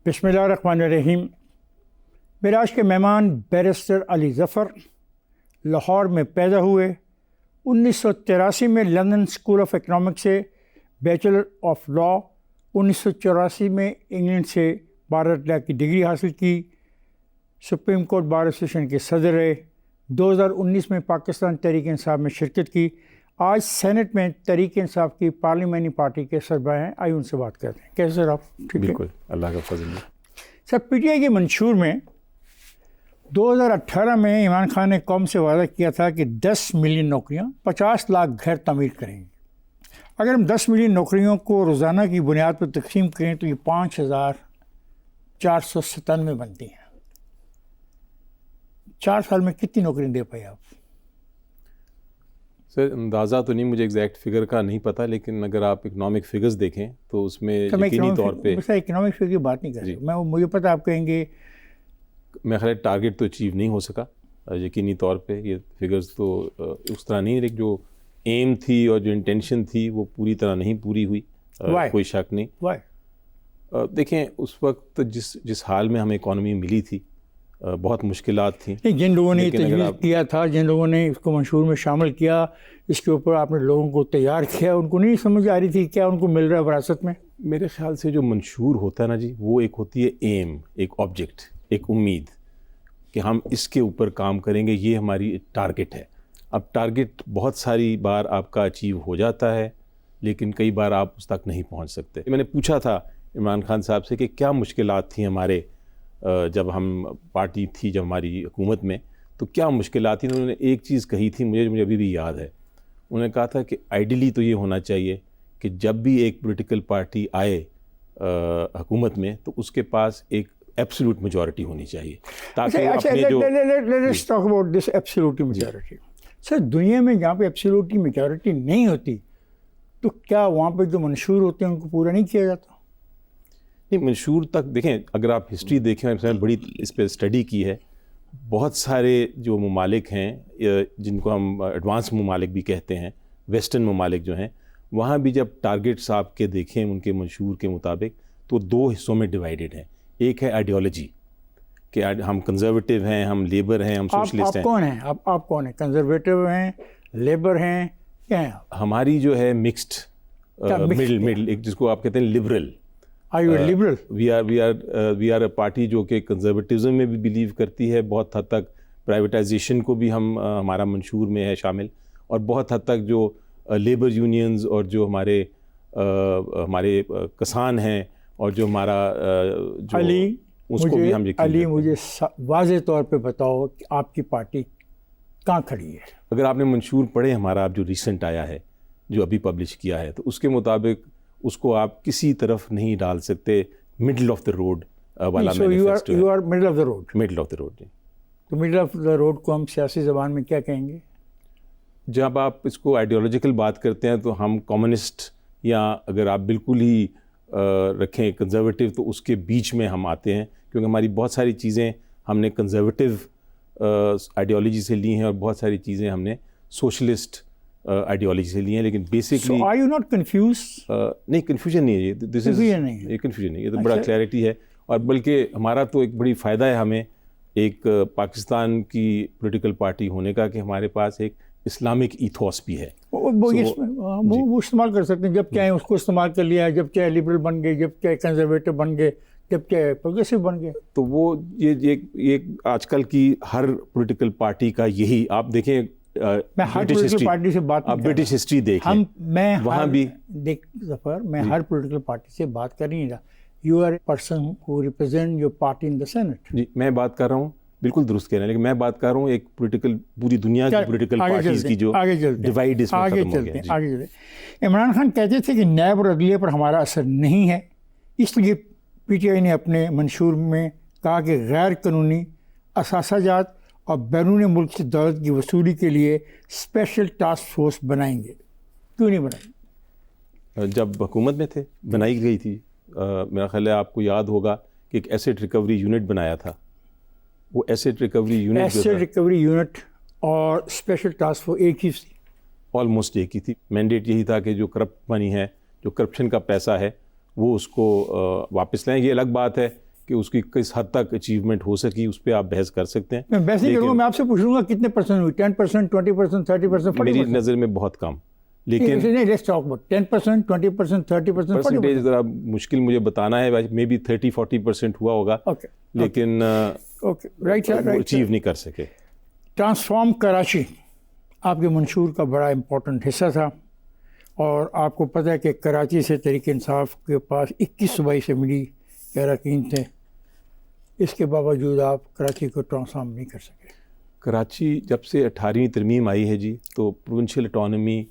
بسم اللہ الرحمن الرحیم۔ میرے آج کے مہمان بیرسٹر علی ظفر لاہور میں پیدا ہوئے۔ 1983 میں لندن اسکول آف اکنامکس سے بیچلر آف لاء، 1984 میں انگلینڈ سے بار لا کی ڈگری حاصل کی، سپریم کورٹ بار ایسوسیشن کے صدر رہے۔ 2019 میں پاکستان تحریک انصاف میں شرکت کی۔ آج سینٹ میں تحریک انصاف کی پارلیمانی پارٹی کے سربراہ ہیں۔ آئیے ان سے بات کرتے ہیں۔ کیسے سر آپ؟ بالکل، اللہ کا فضل ہے۔ سر، پی ٹی آئی کے منشور میں 2018 میں عمران خان نے قوم سے وعدہ کیا تھا کہ 10 ملین نوکریاں، 50 لاکھ گھر تعمیر کریں گے۔ اگر ہم 10 ملین نوکریوں کو روزانہ کی بنیاد پر تقسیم کریں تو یہ 5497 بنتی ہیں۔ 4 سال میں کتنی نوکریاں دے پائے آپ؟ سر، اندازہ تو نہیں، مجھے ایگزیکٹ فگر کا نہیں پتہ، لیکن اگر آپ اکنامک فگرز دیکھیں تو اس میں یقینی طور پہ اکنامک فگر کی بات نہیں کر رہا، مجھے پتہ آپ کہیں گے میں خیال ٹارگیٹ تو اچیو نہیں ہو سکا یقینی طور پہ۔ یہ فگرز تو اس طرح نہیں، لیکن جو ایم تھی اور جو انٹینشن تھی وہ پوری طرح نہیں پوری ہوئی، کوئی شک نہیں۔ دیکھیں، اس وقت جس حال میں ہمیں اکانومی ملی تھی بہت مشکلات تھیں۔ جن لوگوں نے تجویز کیا تھا، جن لوگوں نے اس کو منشور میں شامل کیا، اس کے اوپر آپ نے لوگوں کو تیار کیا، ان کو نہیں سمجھ آ رہی تھی کیا ان کو مل رہا ہے وراثت میں؟ میرے خیال سے جو منشور ہوتا ہے نا جی، وہ ایک ہوتی ہے ایم، ایک آبجیکٹ، ایک امید کہ ہم اس کے اوپر کام کریں گے، یہ ہماری ٹارگٹ ہے۔ اب ٹارگٹ بہت ساری بار آپ کا اچیو ہو جاتا ہے، لیکن کئی بار آپ اس تک نہیں پہنچ سکتے۔ میں نے پوچھا تھا عمران خان صاحب سے کہ کیا مشکلات تھیں ہمارے، جب ہم پارٹی تھی، جب ہماری حکومت میں، تو کیا مشکلات تھیں؟ انہوں نے ایک چیز کہی تھی مجھے ابھی بھی یاد ہے۔ انہوں نے کہا تھا کہ آئیڈیلی تو یہ ہونا چاہیے کہ جب بھی ایک پولیٹیکل پارٹی آئے حکومت میں تو اس کے پاس ایک ایبسولوٹ میجورٹی ہونی چاہیے، تاکہ اپنے جو let's talk about this absolute majority. Sir, دنیا میں جہاں پہ ایبسولوٹ میجورٹی نہیں ہوتی تو کیا وہاں پہ جو منشور ہوتے ہیں ان کو پورا نہیں کیا جاتا؟ نہیں، منشور تک دیکھیں، اگر آپ ہسٹری دیکھیں، میں نے بڑی اس پہ اسٹڈی کی ہے، بہت سارے جو ممالک ہیں جن کو ہم ایڈوانس ممالک بھی کہتے ہیں، ویسٹرن ممالک جو ہیں، وہاں بھی جب ٹارگیٹس آپ کے دیکھیں ان کے منشور کے مطابق تو 2 حصوں میں ڈیوائیڈڈ ہیں۔ ایک ہے آئیڈیالوجی کہ ہم کنزرویٹو ہیں، ہم لیبر ہیں، ہم سوشلسٹ ہیں۔ آپ کون ہیں؟ آپ کون ہیں؟ کنزرویٹو ہیں، لیبر ہیں، کیا ہیں؟ ہماری جو ہے مکسڈ مڈل، ایک جس کو آپ کہتے ہیں liberal. Are you a liberal? We are a party جو کہ کنزرویٹزم میں بھی بلیو کرتی ہے، بہت حد تک پرائیویٹائزیشن کو بھی ہمارا منشور میں ہے شامل، اور بہت حد تک جو لیبر یونینز اور جو ہمارے کسان ہیں اور جو ہمارا جو اس کو بھی ہم یقین علی، مجھے واضح طور پہ بتاؤ کہ آپ کی پارٹی کہاں کھڑی ہے؟ اگر آپ نے منشور پڑھے ہمارا جو ریسنٹ آیا ہے، جو ابھی پبلش کیا ہے، تو اس کے مطابق اس کو آپ کسی طرف نہیں ڈال سکتے، مڈل آف دا روڈ والا مینیفیسٹو ہے۔ You are middle of the road. Middle of the road, جی۔ تو مڈل آف دا روڈ کو ہم سیاسی زبان میں کیا کہیں گے؟ جب آپ اس کو آئیڈیالوجیکل بات کرتے ہیں تو ہم کمیونسٹ، یا اگر آپ بالکل ہی رکھیں کنزرویٹو، تو اس کے بیچ میں ہم آتے ہیں، کیونکہ ہماری بہت ساری چیزیں ہم نے کنزرویٹو آئیڈیالوجی سے لی ہیں اور بہت ساری چیزیں ہم نے سوشلسٹ آئیڈیالوجی سے لی ہیں، لیکن basically are you not confused? نہیں، کنفیوژن نہیں ہے، یہ کنفیوژن نہیں، یہ تو بڑا کلیئرٹی ہے، اور بلکہ ہمارا تو ایک بڑی فائدہ ہے ہمیں ایک پاکستان کی پولیٹیکل پارٹی ہونے کا کہ ہمارے پاس ایک اسلامک ایتھوس بھی ہے۔ وہ استعمال کر سکتے ہیں، جب چاہے اس کو استعمال کر لیا، جب چاہے لبرل بن گئے، جب چاہے کنزرویٹو بن گئے، جب چاہے پروگریسو بن گئے۔ تو وہ یہ آج کل کی ہر پولیٹیکل پارٹی کا یہی، آپ دیکھیں، میں ہر پولیٹیکل پارٹی سے بات آپ برٹش ہسٹری دیکھیں، میں وہاں بھی دیکھ ظفر، میں ہر پولیٹیکل پارٹی سے بات کر نہیں رہا۔ You are a person who represent your party in the Senate. جی، میں بات کر رہا ہوں، بالکل درست کہہ رہے ہیں، لیکن میں بات کر رہا ہوں ایک پولیٹیکل، پوری دنیا کی پولیٹیکل پارٹیز کی جو ڈیوائیڈ اس میں ختم ہو گیا۔ آگے چلتے، عمران خان کہتے تھے کہ نیب اور عدلیہ پر ہمارا اثر نہیں ہے، اس لیے پی ٹی آئی نے اپنے منشور میں کہا کہ غیر قانونی اثاثہ جات اور بیرون ملک سے دولت کی وصولی کے لیے اسپیشل ٹاسک فورس بنائیں گے۔ کیوں نہیں بنائی؟ جب حکومت میں تھے بنائی گئی تھی، میرا خیال ہے آپ کو یاد ہوگا کہ ایک ایسیٹ ریکوری یونٹ بنایا تھا۔ وہ ایسیٹ ریکوری یونٹ اور اسپیشل ٹاسک فورس ایک ہی تھی، آلموسٹ ایک ہی تھی۔ مینڈیٹ یہی تھا کہ جو کرپٹ منی ہے، جو کرپشن کا پیسہ ہے، وہ اس کو واپس لائیں۔ یہ الگ بات ہے کہ اس کی کس حد تک اچیومنٹ ہو سکی اس پہ آپ بحث کر سکتے ہیں. میں بحث نہیں کروں گا, میں آپ سے پوچھوں گا کتنے پرسنٹ ہوئی, 10%, 20%, 30%, میری نظر میں بہت کم, لیکن نہیں, لیٹس ٹاک اباؤٹ 10%, 20%, 30%, پرسنٹیج ذرا مشکل مجھے بتانا ہے, مے بی 30-40% ہوا ہوگا, لیکن اچیو نہیں کر سکے. ٹرانسفارم کراچی آپ کے منشور کا بڑا امپورٹنٹ حصہ تھا, اور آپ کو پتہ ہے کہ کراچی سے تحریک انصاف کے پاس 21 صوبائی اسمبلی کے اراکین تھے, اس کے باوجود آپ کراچی کو ٹرانسفارم نہیں کر سکے. کراچی جب سے 18ویں ترمیم آئی ہے جی, تو پروونشل اٹانومی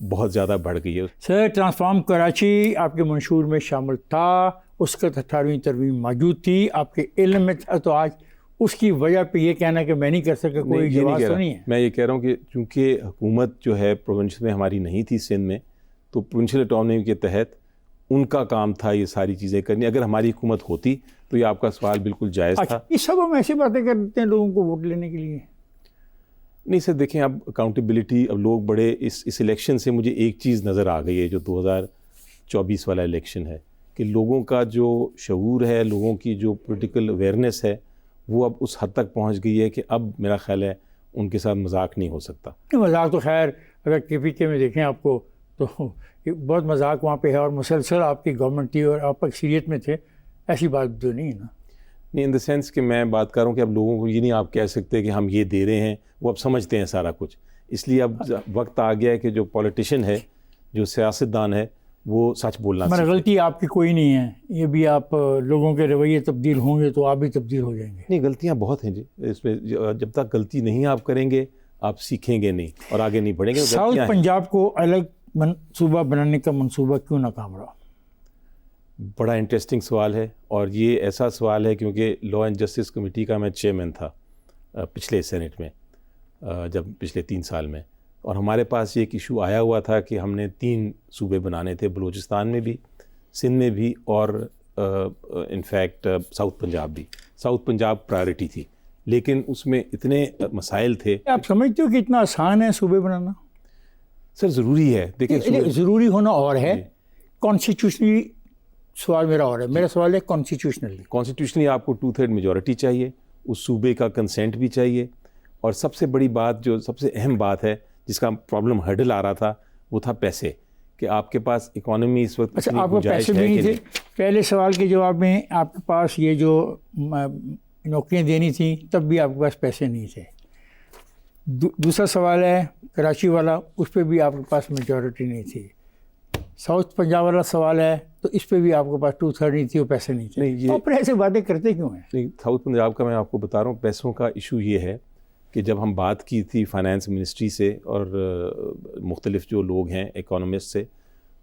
بہت زیادہ بڑھ گئی ہے. سر, ٹرانسفارم کراچی آپ کے منشور میں شامل تھا, اس کا 18ویں ترمیم موجود تھی, آپ کے علم میں تھا, تو آج اس کی وجہ پہ یہ کہنا کہ میں نہیں کر سکتا کوئی جواز تو نہیں ہے. میں یہ کہہ رہا ہوں کہ چونکہ حکومت جو ہے پروونشل میں ہماری نہیں تھی سندھ میں, تو پروونشل اٹانومی کے تحت ان کا کام تھا یہ ساری چیزیں کرنی. اگر ہماری حکومت ہوتی تو یہ آپ کا سوال بالکل جائز تھا. یہ سب ہم ایسی باتیں کرتے ہیں لوگوں کو ووٹ لینے کے لیے. نہیں سر, دیکھیں اب اکاؤنٹیبلٹی, اب لوگ بڑے اس الیکشن سے مجھے ایک چیز نظر آ گئی ہے, جو 2024 والا الیکشن ہے, کہ لوگوں کا جو شعور ہے, لوگوں کی جو پولیٹیکل اویئرنیس ہے, وہ اب اس حد تک پہنچ گئی ہے کہ اب میرا خیال ہے ان کے ساتھ مذاق نہیں ہو سکتا. مذاق تو خیر اگر KPK میں دیکھیں آپ کو تو بہت مذاق وہاں پہ ہے, اور مسلسل آپ کی گورنمنٹ تھی اور آپ اکثریت میں تھے, ایسی بات جو نہیں ہے نا. نہیں, ان دا سینس کہ میں بات کر رہا ہوں کہ اب لوگوں کو یہ نہیں آپ کہہ سکتے کہ ہم یہ دے رہے ہیں, وہ اب سمجھتے ہیں سارا کچھ. اس لیے اب وقت آ گیا ہے کہ جو پولیٹیشین ہے, جو سیاستدان ہے, وہ سچ بولنا سیکھیں. غلطی آپ کی کوئی نہیں ہے, یہ بھی آپ لوگوں کے رویے تبدیل ہوں گے تو آپ بھی تبدیل ہو جائیں گے. نہیں, غلطیاں بہت ہیں جی اس میں, جب تک غلطی نہیں آپ کریں گے آپ سیکھیں گے نہیں اور آگے نہیں بڑھیں گے. ساؤتھ پنجاب کو الگ منصوبہ بنانے کا منصوبہ کیوں ناکام رہا؟ بڑا انٹرسٹنگ سوال ہے, اور یہ ایسا سوال ہے کیونکہ لا اینڈ جسٹس کمیٹی کا میں چیئرمین تھا پچھلے سینٹ میں, جب پچھلے 3 سال میں, اور ہمارے پاس یہ ایک ایشو آیا ہوا تھا کہ ہم نے 3 صوبے بنانے تھے, بلوچستان میں بھی, سندھ میں بھی, اور انفیکٹ ساؤتھ پنجاب بھی. ساؤتھ پنجاب پرائرٹی تھی, لیکن اس میں اتنے مسائل تھے. آپ سمجھتے ہو کہ اتنا آسان ہے صوبے بنانا؟ سر ضروری ہے, دیکھیں ضروری ہونا اور ہے, کانسٹیٹیوشنلی سوال میرا اور ہے. میرا سوال ہے کانسٹیٹیوشنلی آپ کو 2/3 میجورٹی چاہیے, اس صوبے کا کنسینٹ بھی چاہیے, اور سب سے بڑی بات, جو سب سے اہم بات ہے جس کا پرابلم ہرڈل آ رہا تھا, وہ تھا پیسے, کہ آپ کے پاس اکانومی اس وقت. اچھا, آپ کو پیسے بھی نہیں تھے؟ پہلے سوال کے جواب میں آپ کے پاس یہ جو نوکریاں دینی تھیں تب بھی آپ کے پاس پیسے نہیں تھے. دوسرا سوال ہے کراچی والا, اس پہ بھی آپ کے پاس میجورٹی نہیں تھی. ساؤتھ پنجاب والا سوال ہے تو اس پہ بھی آپ کے پاس 2/3 نہیں تھی اور پیسے نہیں تھے. تو پھر ایسے باتیں کرتے کیوں ہیں؟ نہیں, ساؤتھ پنجاب کا میں آپ کو بتا رہا ہوں, پیسوں کا ایشو یہ ہے کہ جب ہم بات کی تھی فائنانس منسٹری سے اور مختلف جو لوگ ہیں اکانومسٹ سے,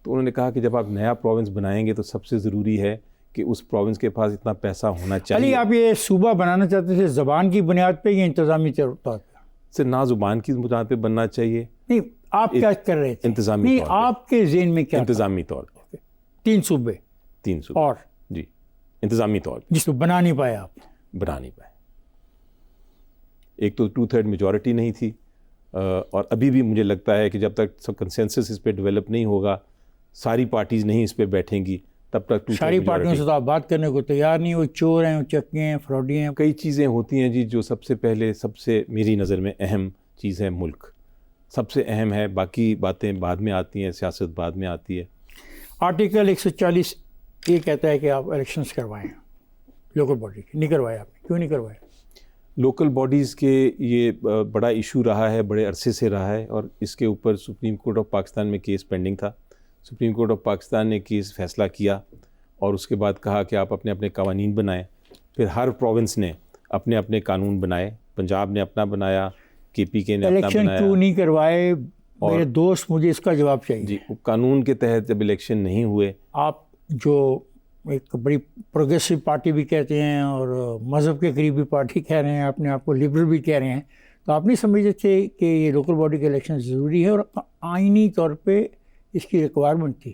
تو انہوں نے کہا کہ جب آپ نیا پروونس بنائیں گے تو سب سے ضروری ہے کہ اس پروونس کے پاس اتنا پیسہ ہونا چاہیے. علی, آپ یہ صوبہ بنانا چاہتے تھے زبان کی بنیاد پہ یا انتظامی طور پہ؟ سر, نہ زبان کی بنیاد پہ بننا چاہیے. نہیں, آپ کیا کر رہے تھے انتظامی نہیں طور پہ؟ آپ کے ذہن میں کیا انتظامی طور پہ 3 صوبے اور جی انتظامی طور پہ جس کو بنا نہیں پائے آپ؟ بنا نہیں پائے. ایک تو 2/3 میجورٹی نہیں تھی, اور ابھی بھی مجھے لگتا ہے کہ جب تک کنسنسس اس پہ ڈیولپ نہیں ہوگا, ساری پارٹیز نہیں اس پہ بیٹھیں گی, تب تک ساری پارٹیوں سے تو آپ بات کرنے کو تیار نہیں, وہ چور ہیں, وہ چکے ہیں, فراڈی ہیں. کئی چیزیں ہوتی ہیں جی, جو سب سے پہلے, سب سے میری نظر میں اہم چیز ہے ملک, سب سے اہم ہے, باقی باتیں بعد میں آتی ہیں, سیاست بعد میں آتی ہے. آرٹیکل 140 یہ کہتا ہے کہ آپ الیکشنز کروائیں لوکل باڈی کے, نہیں کروائے آپ, کیوں نہیں کروائے؟ لوکل باڈیز کے یہ بڑا ایشو رہا ہے, بڑے عرصے سے رہا ہے, اور اس کے اوپر سپریم کورٹ آف پاکستان میں کیس پینڈنگ تھا. سپریم کورٹ آف پاکستان نے کیس فیصلہ کیا, اور اس کے بعد کہا کہ آپ اپنے اپنے قوانین بنائیں. پھر ہر پروونس نے اپنے اپنے قانون بنائے, پنجاب نے اپنا بنایا, KPK نے اپنا بنایا. الیکشن کیوں نہیں کروائے میرے دوست, مجھے اس کا جواب چاہیے. جی, قانون کے تحت جب الیکشن نہیں ہوئے, آپ جو ایک بڑی پروگریسو پارٹی بھی کہتے ہیں اور مذہب کے قریبی پارٹی کہہ رہے ہیں, اپنے آپ کو لبرل بھی کہہ رہے ہیں, تو آپ نہیں سمجھتے تھے کہ یہ لوکل باڈی کے الیکشن ضروری ہے اور آئینی طور پہ اس کی ریکوائرمنٹ تھی؟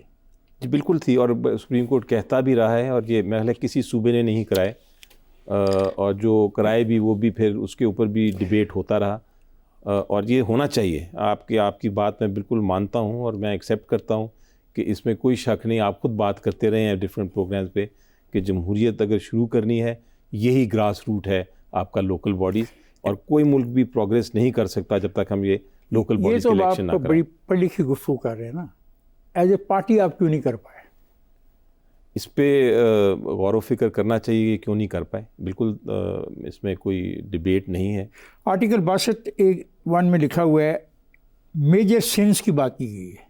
جی بالکل تھی, اور سپریم کورٹ کہتا بھی رہا ہے, اور یہ محل کسی صوبے نے نہیں کرائے, اور جو کرائے بھی وہ بھی پھر اس کے اوپر بھی ڈیبیٹ ہوتا رہا, اور یہ ہونا چاہیے. آپ کی بات میں بالکل مانتا ہوں اور میں ایکسیپٹ کرتا ہوں کہ اس میں کوئی شک نہیں. آپ خود بات کرتے رہے ہیں ڈفرینٹ پروگرامز پہ کہ کہ جمہوریت اگر شروع کرنی ہے یہی گراس روٹ ہے آپ کا لوکل باڈیز, اور کوئی ملک بھی پروگریس نہیں کر سکتا جب تک ہم یہ لوکل باڈیز کے الیکشن نہ کریں. یہ تو بڑی پڑھی لکھی گفتگو کر رہے ہیں نا, ایز اے پارٹی آپ کیوں نہیں کر پائے؟ اس پہ غور و فکر کرنا چاہیے کہ کیوں نہیں کر پائے. بالکل اس میں کوئی ڈیبیٹ نہیں ہے. آرٹیکل 62(1) میں لکھا ہوا ہے میجر سینس کی بات کی گئی ہے,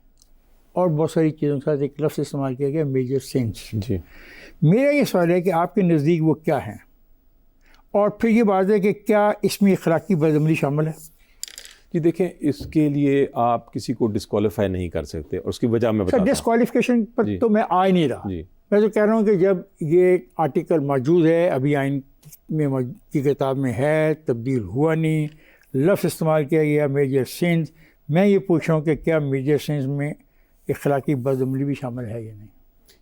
اور بہت ساری چیزوں کے ساتھ ایک لفظ استعمال کیا گیا میجر سینس. جی, میرا یہ سوال ہے کہ آپ کے نزدیک وہ کیا ہیں, اور پھر یہ بات ہے کہ کیا اس میں اخلاقی بدعملی شامل ہے؟ جی دیکھیں, اس کے لیے آپ کسی کو ڈسکوالیفائی نہیں کر سکتے, اور اس کی وجہ میں بتاتا ہوں. ڈسکوالیفیکیشن پر تو میں آ ہی نہیں رہا. میں تو کہہ رہا ہوں کہ جب یہ آرٹیکل موجود ہے, ابھی آئین میں کی کتاب میں ہے, تبدیل ہوا نہیں, لفظ استعمال کیا گیا میجر سینس. میں یہ پوچھ رہا ہوں کہ کیا میجر سینس میں اخلاقی بدعملی بھی شامل ہے یا نہیں؟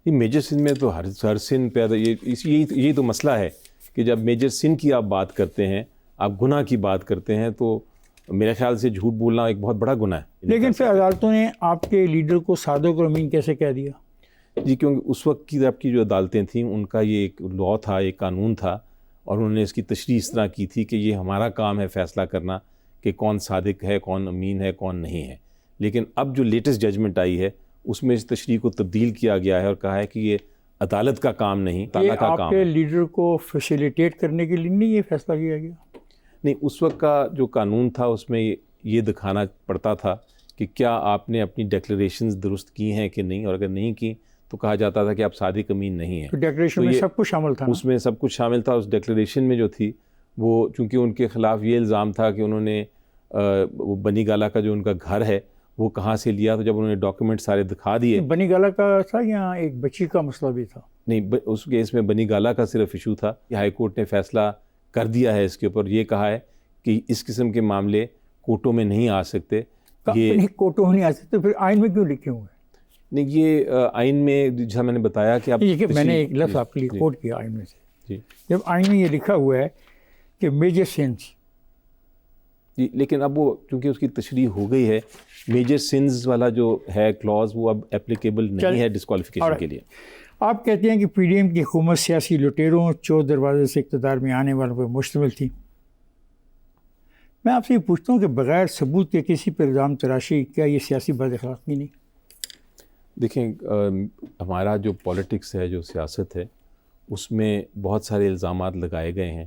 یہ میجر سن میں تو ہر سن پیدا, یہی تو مسئلہ ہے کہ جب میجر سن کی آپ بات کرتے ہیں, آپ گناہ کی بات کرتے ہیں, تو میرے خیال سے جھوٹ بولنا ایک بہت بڑا گناہ ہے. لیکن پھر عدالتوں نے آپ کے لیڈر کو صادق اور امین کیسے کہہ دیا؟ جی, کیونکہ اس وقت کی آپ کی جو عدالتیں تھیں ان کا یہ ایک لا تھا, ایک قانون تھا, اور انہوں نے اس کی تشریح اس طرح کی تھی کہ یہ ہمارا کام ہے فیصلہ کرنا کہ کون صادق ہے, کون امین ہے, کون نہیں ہے. لیکن اب جو لیٹسٹ ججمنٹ آئی ہے اس میں اس تشریح کو تبدیل کیا گیا ہے اور کہا ہے کہ یہ عدالت کا کام نہیں, تعالیٰ کا کام ہے. آپ کے لیڈر کو فیسیلیٹیٹ کرنے کے لیے نہیں یہ فیصلہ کیا گیا؟ نہیں, اس وقت کا جو قانون تھا اس میں یہ دکھانا پڑتا تھا کہ کیا آپ نے اپنی ڈیکلریشنز درست کی ہیں کہ نہیں, اور اگر نہیں کی تو کہا جاتا تھا کہ آپ صادق امین نہیں ہیں. تو ڈیکلریشن میں سب کچھ شامل تھا؟ اس میں سب کچھ شامل تھا. اس ڈیکلریشن میں جو تھی وہ چونکہ ان کے خلاف یہ الزام تھا کہ انہوں نے وہ بنی گالا کا جو ان کا گھر ہے وہ کہاں سے لیا, تو جب انہوں نے ڈاکیومنٹ سارے دکھا دیے. بنی گالا کا تھا یا ایک بچی کا مسئلہ بھی تھا؟ نہیں, اس کیس میں بنی گالا کا صرف ایشو تھا. ہائی کورٹ نے فیصلہ کر دیا ہے اس کے اوپر, یہ کہا ہے کہ اس قسم کے معاملے کورٹوں میں نہیں آ سکتے. یہ کورٹوں میں نہیں آ سکتے, پھر آئین میں کیوں لکھے ہوئے؟ نہیں, یہ آئین میں جہاں میں نے بتایا کہ میں نے ایک لفظ آپ کے لیے کوٹ کیا آئین میں سے. جی, جب آئین میں یہ لکھا ہوا ہے کہ میجر سینس, جی, لیکن اب وہ چونکہ اس کی تشریح ہو گئی ہے, میجر سنز والا جو ہے کلاز وہ اب اپلیکیبل نہیں ہے ڈسکوالیفیکیشن کے لیے. آپ کہتے ہیں کہ پی ڈی ایم کی حکومت سیاسی لٹیروں چور دروازے سے اقتدار میں آنے والوں پر مشتمل تھی. میں آپ سے یہ پوچھتا ہوں کہ بغیر ثبوت کے کسی پر الزام تراشی, کیا یہ سیاسی بد اخلاقی نہیں؟ دیکھیں, ہمارا جو پولیٹکس ہے, جو سیاست ہے, اس میں بہت سارے الزامات لگائے گئے ہیں.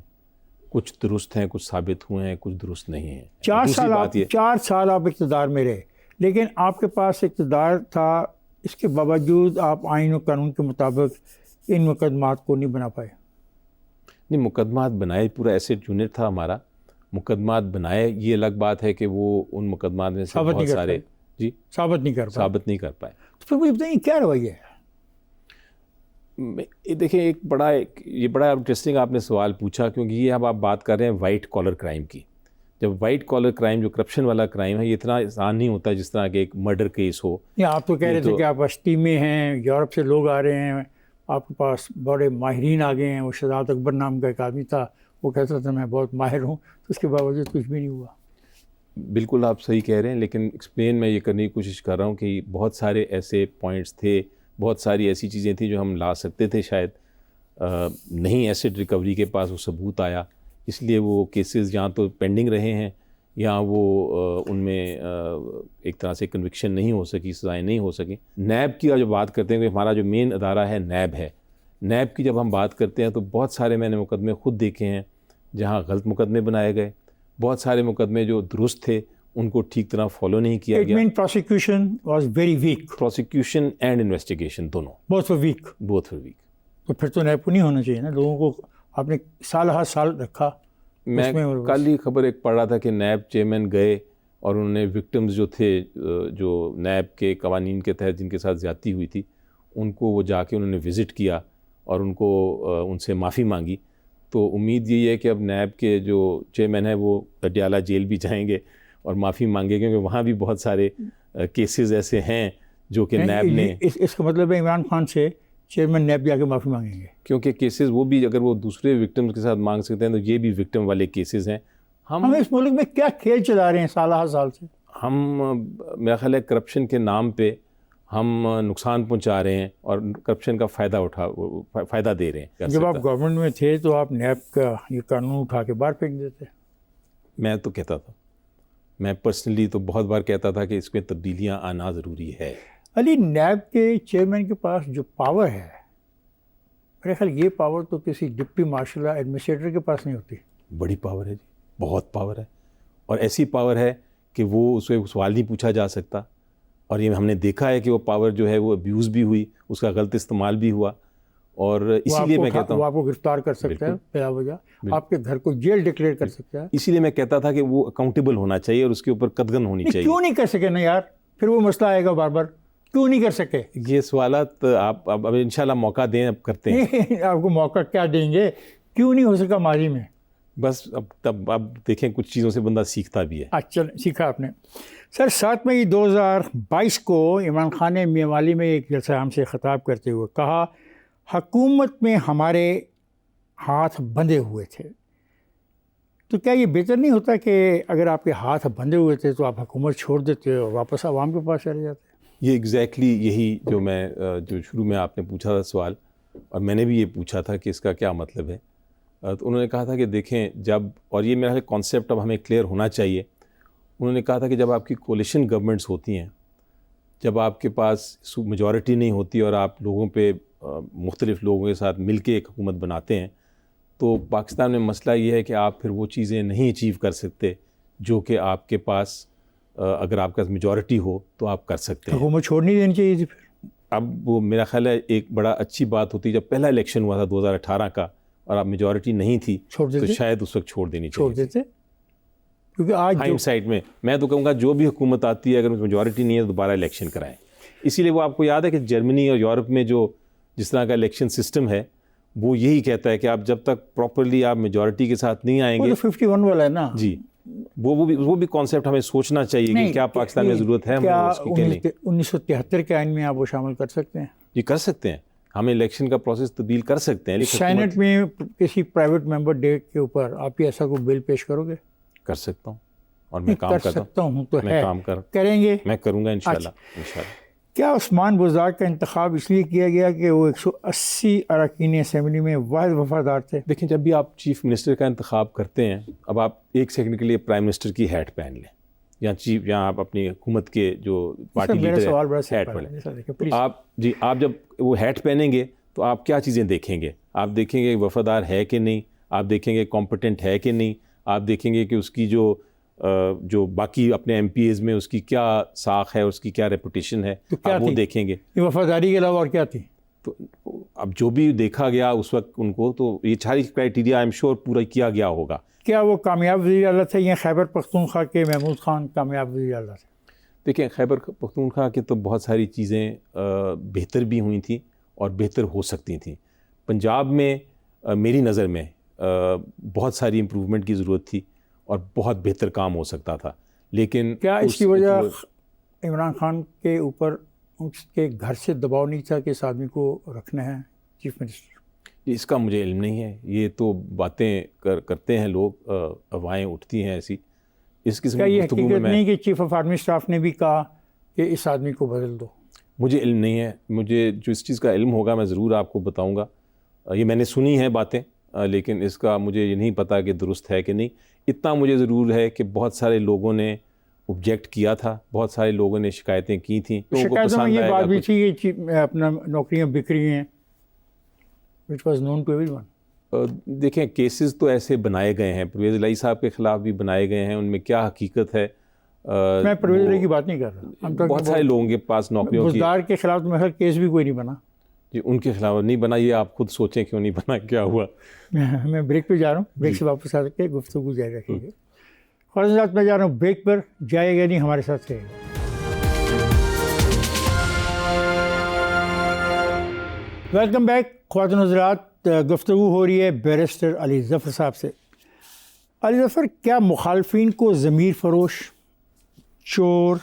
کچھ درست ہیں, کچھ ثابت ہوئے ہیں, کچھ درست نہیں ہیں. 4 سال آپ اقتدار میں رہے, لیکن آپ کے پاس اقتدار تھا, اس کے باوجود آپ آئین و قانون کے مطابق ان مقدمات کو نہیں بنا پائے. نہیں, مقدمات بنائے, پورا ایسٹ یونٹ تھا ہمارا, مقدمات بنائے. یہ الگ بات ہے کہ وہ ان مقدمات میں سے بہت سارے ثابت نہیں کر پائے. تو پھر مجھے بتائیے کیا رویہ ہے؟ دیکھیں, یہ بڑا انٹرسٹنگ آپ نے سوال پوچھا, کیونکہ یہ اب آپ بات کر رہے ہیں وائٹ کالر کرائم کی. جب وائٹ کالر کرائم, جو کرپشن والا کرائم ہے, یہ اتنا آسان نہیں ہوتا جس طرح کہ ایک مرڈر کیس ہو. آپ تو کہہ رہے تھے کہ آپ پاس ٹیمیں ہیں, یورپ سے لوگ آ رہے ہیں, آپ کے پاس بڑے ماہرین آ گئے ہیں. وہ شہزاد اکبر نام کا ایک آدمی تھا, وہ کہتا تھا میں بہت ماہر ہوں, تو اس کے باوجود کچھ بھی نہیں ہوا. بالکل آپ صحیح کہہ رہے ہیں, لیکن ایکسپلین میں یہ کرنے کی کوشش کر رہا ہوں کہ بہت سارے ایسے پوائنٹس تھے, بہت ساری ایسی چیزیں تھیں جو ہم لا سکتے تھے شاید, نہیں ایسڈ ریکوری کے پاس وہ ثبوت آیا, اس لیے وہ کیسز یہاں تو پینڈنگ رہے ہیں, یا وہ ان میں ایک طرح سے کنوکشن نہیں ہو سکی, سزائیں نہیں ہو سکیں. نیب کی جب بات کرتے ہیں, کہ ہمارا جو مین ادارہ ہے نیب ہے, نیب کی جب ہم بات کرتے ہیں تو بہت سارے میں نے مقدمے خود دیکھے ہیں جہاں غلط مقدمے بنائے گئے. بہت سارے مقدمے جو درست تھے ان کو ٹھیک طرح فالو نہیں کیا گیا. Prosecution was very weak. Prosecution and investigation دونوں بہت ویک. تو پھر تو نیب کو نہیں ہونا چاہیے نا, لوگوں کو آپ نے سال ہر سال رکھا. میں کل ہی خبر ایک پڑھ رہا تھا کہ نیب چیئرمین گئے اور انہوں نے وکٹمز جو تھے, جو نیب کے قوانین کے تحت جن کے ساتھ زیادتی ہوئی تھی, ان کو وہ جا کے انہوں نے وزٹ کیا اور ان کو ان سے معافی مانگی. تو امید یہی ہے کہ اب نیب کے جو چیئرمین ہیں وہ پٹیالہ جیل بھی جائیں گے اور معافی مانگے, کیونکہ وہاں بھی بہت سارے کیسز ایسے ہیں جو کہ نیب نے. اس کا مطلب ہے عمران خان سے چیئرمین نیب بھی آ کے معافی مانگیں گے, کیونکہ کیسز وہ بھی اگر وہ دوسرے وکٹمز کے ساتھ مانگ سکتے ہیں تو یہ بھی وکٹم والے کیسز ہیں. ہم اس ملک میں کیا کھیل چلا رہے ہیں سال ہر سال سے. ہم میرا خیال ہے کرپشن کے نام پہ ہم نقصان پہنچا رہے ہیں اور کرپشن کا فائدہ دے رہے ہیں. جب آپ گورنمنٹ میں تھے تو آپ نیب کا یہ قانون اٹھا کے باہر پھینک دیتے. میں تو کہتا تھا، میں پرسنلی تو بہت بار کہتا تھا کہ اس میں تبدیلیاں آنا ضروری ہے. علی، نیب کے چیئرمین کے پاس جو پاور ہے، میرے خیال یہ پاور تو کسی ڈپٹی مارشل یا ایڈمنسٹریٹر کے پاس نہیں ہوتی. بڑی پاور ہے جی، بہت پاور ہے، اور ایسی پاور ہے کہ وہ اس سے سوال نہیں پوچھا جا سکتا. اور یہ ہم نے دیکھا ہے کہ وہ پاور جو ہے وہ ابیوز بھی ہوئی، اس کا غلط استعمال بھی ہوا. اور اسی لیے میں کہتا ہوں وہ آپ کو گرفتار کر سکتا ہے بلا وجہ، آپ کے گھر کو جیل ڈکلیئر کر سکتا ہے. اسی لیے میں کہتا تھا کہ وہ اکاؤنٹیبل ہونا چاہیے اور اس کے اوپر قدغن ہونی چاہیے. کیوں نہیں کر سکے نا یار؟ پھر وہ مسئلہ آئے گا بار بار، کیوں نہیں کر سکے؟ یہ سوالات آپ اب انشاءاللہ موقع دیں، اب کرتے ہیں. آپ کو موقع کیا دیں گے؟ کیوں نہیں ہو سکا ماضی میں؟ بس اب دیکھیں کچھ چیزوں سے بندہ سیکھتا بھی ہے. اچھا سیکھا آپ نے. سر 7 مئی 2022 کو عمران خان نے میاوالی میں ایک جلسہ ہم سے خطاب کرتے ہوئے کہا، حکومت میں ہمارے ہاتھ بندھے ہوئے تھے. تو کیا یہ بہتر نہیں ہوتا کہ اگر آپ کے ہاتھ بندھے ہوئے تھے تو آپ حکومت چھوڑ دیتے اور واپس عوام کے پاس چلے جاتے؟ یہ ایگزیکٹلی یہی جو شروع میں آپ نے پوچھا تھا سوال، اور میں نے بھی یہ پوچھا تھا کہ اس کا کیا مطلب ہے. تو انہوں نے کہا تھا کہ دیکھیں جب، اور یہ میرا کانسیپٹ اب ہمیں کلیئر ہونا چاہیے، انہوں نے کہا تھا کہ جب آپ کی کولیشن گورنمنٹس ہوتی ہیں، جب آپ کے پاس میجورٹی نہیں ہوتی اور آپ لوگوں پہ مختلف لوگوں کے ساتھ مل کے ایک حکومت بناتے ہیں، تو پاکستان میں مسئلہ یہ ہے کہ آپ پھر وہ چیزیں نہیں اچیو کر سکتے جو کہ آپ کے پاس اگر آپ کے پاس میجورٹی ہو تو آپ کر سکتے ہیں. حکومت چھوڑ نہیں دینی چاہیے تھی پھر. اب وہ میرا خیال ہے ایک بڑا اچھی بات ہوتی جب پہلا الیکشن ہوا تھا 2018 کا اور آپ میجورٹی نہیں تھی تو شاید اس وقت چھوڑ دینی چاہیے. چھوڑ دیتے، کیونکہ آج ہائنڈ سائڈ میں تو کہوں گا جو بھی حکومت آتی ہے اگر میجورٹی نہیں ہے تو دوبارہ الیکشن کرائیں. اسی لیے وہ آپ کو یاد ہے کہ جرمنی اور یورپ میں جس طرح کا الیکشن سسٹم ہے وہ یہی کہتا ہے کہ آپ جب تک پراپرلی آپ میجورٹی کے ساتھ نہیں آئیں گے. 51 والا ہے نا جی، وہ بھی کانسیپٹ ہمیں سوچنا چاہیے کہ کیا پاکستان میں ضرورت ہے. کیا 1973 کے آئین میں آپ وہ شامل کر سکتے ہیں؟ جی کر سکتے ہیں، ہم الیکشن کا پروسیس تبدیل کر سکتے ہیں. سینٹ میں کسی پرائیویٹ ممبر ڈے کے اوپر آپ ایسا کوئی بل پیش کرو گے؟ کر سکتا ہوں، اور میں کام کرتا ہوں تو میں کام کریں گے، میں کروں گا انشاءاللہ. کیا عثمان بزدار کا انتخاب اس لیے کیا گیا کہ وہ 180 اراکین اسمبلی میں واحد وفادار تھے؟ دیکھیں جب بھی آپ چیف منسٹر کا انتخاب کرتے ہیں، اب آپ ایک سیکنڈ کے لیے پرائم منسٹر کی ہیٹ پہن لیں یا آپ اپنی حکومت کے جو پارٹی لیڈر ہے ہیٹ پہن. آپ جب وہ ہیٹ پہنیں گے تو آپ کیا چیزیں دیکھیں گے؟ آپ دیکھیں گے وفادار ہے کہ نہیں، آپ دیکھیں گے کمپٹنٹ ہے کہ نہیں، آپ دیکھیں گے کہ اس کی جو باقی اپنے ایم پی ایز میں اس کی کیا ساکھ ہے، اس کی کیا ریپوٹیشن ہے، آپ وہ دیکھیں گے. یہ وفاداری کے علاوہ اور کیا تھی؟ تو اب جو بھی دیکھا گیا اس وقت ان کو، تو یہ ساری کرائٹیریا آئی ایم شیور پورا کیا گیا ہوگا. کیا وہ کامیاب وزیر اعلیٰ تھے یا خیبر پختونخوا کے محمود خان کامیاب وزیر اعلیٰ تھے؟ دیکھیں خیبر پختونخوا کے تو بہت ساری چیزیں بہتر بھی ہوئی تھیں اور بہتر ہو سکتی تھیں. پنجاب میں میری نظر میں بہت ساری امپروومنٹ کی ضرورت تھی اور بہت بہتر کام ہو سکتا تھا. لیکن کیا اس کی وجہ عمران خان کے اوپر اس کے گھر سے دباؤ نہیں تھا کہ اس آدمی کو رکھنا ہے چیف منسٹر؟ اس کا مجھے علم نہیں ہے، یہ تو باتیں کرتے ہیں لوگ، افواہیں اٹھتی ہیں ایسی. اس قسم کی گفتگو میں نہیں کہ چیف آف آرمی اسٹاف نے بھی کہا کہ اس آدمی کو بدل دو؟ مجھے علم نہیں ہے. مجھے جو اس چیز کا علم ہوگا میں ضرور آپ کو بتاؤں گا. یہ میں نے سنی ہے باتیں، لیکن اس کا مجھے یہ نہیں پتا کہ درست ہے کہ نہیں. اتنا مجھے ضرور ہے کہ بہت سارے لوگوں نے آبجیکٹ کیا تھا، بہت سارے لوگوں نے شکایتیں کی تھیں. شکایتوں میں یہ بات بھی تھی کہ اپنا نوکریاں بک رہی ہیں، which was known to everyone. دیکھیں کیسز تو ایسے بنائے گئے ہیں، پرویز الہی صاحب کے خلاف بھی بنائے گئے ہیں، ان میں کیا حقیقت ہے میں پرویز الہی کی بات نہیں کر رہا. بہت سارے لوگوں کے پاس نوکریوں کی، بزدار کے خلاف تو میرا کیس بھی کوئی نہیں بنا. جی ان کے خلاف نہیں بنا، یہ آپ خود سوچیں کیوں نہیں بنا، کیا ہوا. میں بریک پہ جا رہا ہوں، بریک سے واپس آ کے گفتگو جاری رکھیں گے. خواتین حضرات میں جا رہا ہوں بریک پر، جائے گا نہیں، ہمارے ساتھ رہے گا. ویلکم بیک خواتین حضرات. گفتگو ہو رہی ہے بیرسٹر علی ظفر صاحب سے. علی ظفر، کیا مخالفین کو ضمیر فروش، چور،